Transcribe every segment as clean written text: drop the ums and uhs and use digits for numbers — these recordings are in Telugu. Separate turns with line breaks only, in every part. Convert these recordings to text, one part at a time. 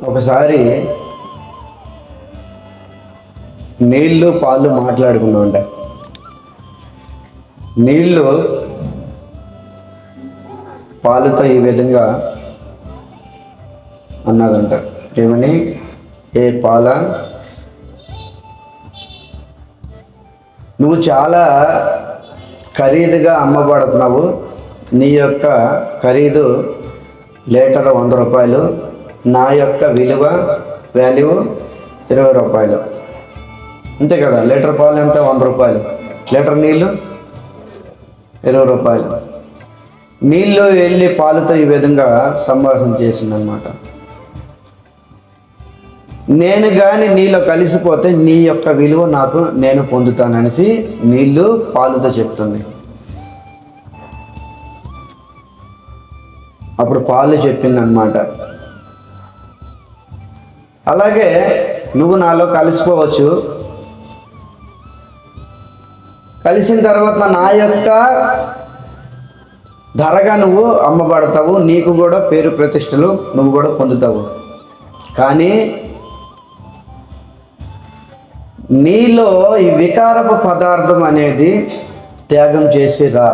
ఒకసారి నీళ్ళు పాలు మాట్లాడుకున్నాంట. నీళ్ళు పాలుతో ఈ విధంగా అన్నదంట. ఏమని? ఏ పాల, నువ్వు చాలా ఖరీదుగా అమ్మబడుతున్నావు. నీ యొక్క ఖరీదు లీటర్ 100 రూపాయలు, నా యొక్క వాల్యూ 20 రూపాయలు. అంతే కదా? లీటర్ పాలు ఎంత? 100 రూపాయలు. లీటర్ నీళ్ళు 20 రూపాయలు. నీళ్ళు వెళ్ళి పాలుతో ఈ విధంగా సంభాషణ చేసిందనమాట. నేను కానీ నీళ్ళు కలిసిపోతే నీ యొక్క విలువ నేను పొందుతాననేసి నీళ్ళు పాలుతో చెప్తుంది. అప్పుడు పాలు చెప్పిందనమాట, అలాగే నువ్వు నాలో కలిసిపోవచ్చు. కలిసిన తర్వాత నా యొక్క ధరగా నువ్వు అమ్మబడతావు. నీకు కూడా పేరు ప్రతిష్టలు నువ్వు కూడా పొందుతావు. కానీ నీలో ఈ వికారపు పదార్థం అనేది త్యాగం చేసి రా.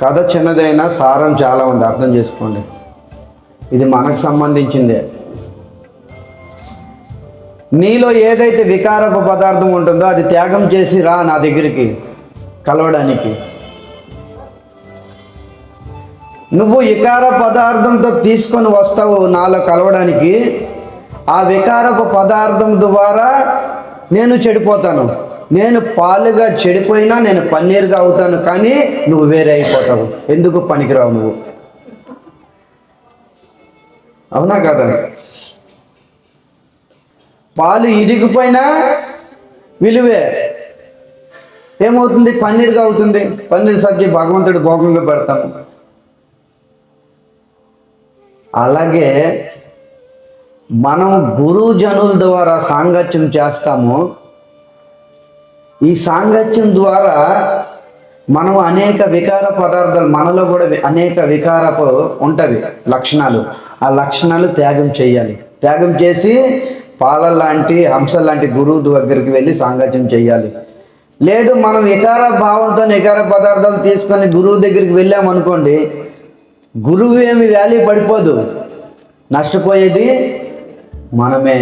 కథ చిన్నదైనా సారం చాలా ఉంది, అర్థం చేసుకోండి. ఇది మనకు సంబంధించిందే. నీలో ఏదైతే వికారపు పదార్థం ఉంటుందో అది త్యాగం చేసి రా నా దగ్గరికి కలవడానికి. నువ్వు వికార పదార్థంతో తీసుకొని వస్తావు నాలో కలవడానికి. ఆ వికారపు పదార్థం ద్వారా నేను చెడిపోతాను. నేను పాలుగా చెడిపోయినా నేను పన్నీరుగా అవుతాను, కానీ నువ్వు వేరే అయిపోతావు. ఎందుకు పనికిరావు నువ్వు. అవునా కదా? పాలు ఇరిగిపోయినా విలువే. ఏమవుతుంది? పన్నీరుగా అవుతుంది. పన్నీర్ సబ్జీ భగవంతుడు భోగంగా పెడతాము. అలాగే మనం గురుజనుల ద్వారా సాంగత్యం చేస్తాము. ఈ సాంగత్యం ద్వారా మనం అనేక వికార పదార్థాలు, మనలో కూడా అనేక వికారపు ఉంటవి లక్షణాలు. ఆ లక్షణాలు త్యాగం చేయాలి. త్యాగం చేసి పాల లాంటి, హంస లాంటి గురువు దగ్గరికి వెళ్ళి సాంగత్యం చేయాలి. లేదు మనం వికార భావంతో వికార పదార్థాలు తీసుకొని గురువు దగ్గరికి వెళ్ళామనుకోండి, గురువు ఏమి వాల్యూ పడిపోదు. నష్టపోయేది మనమే.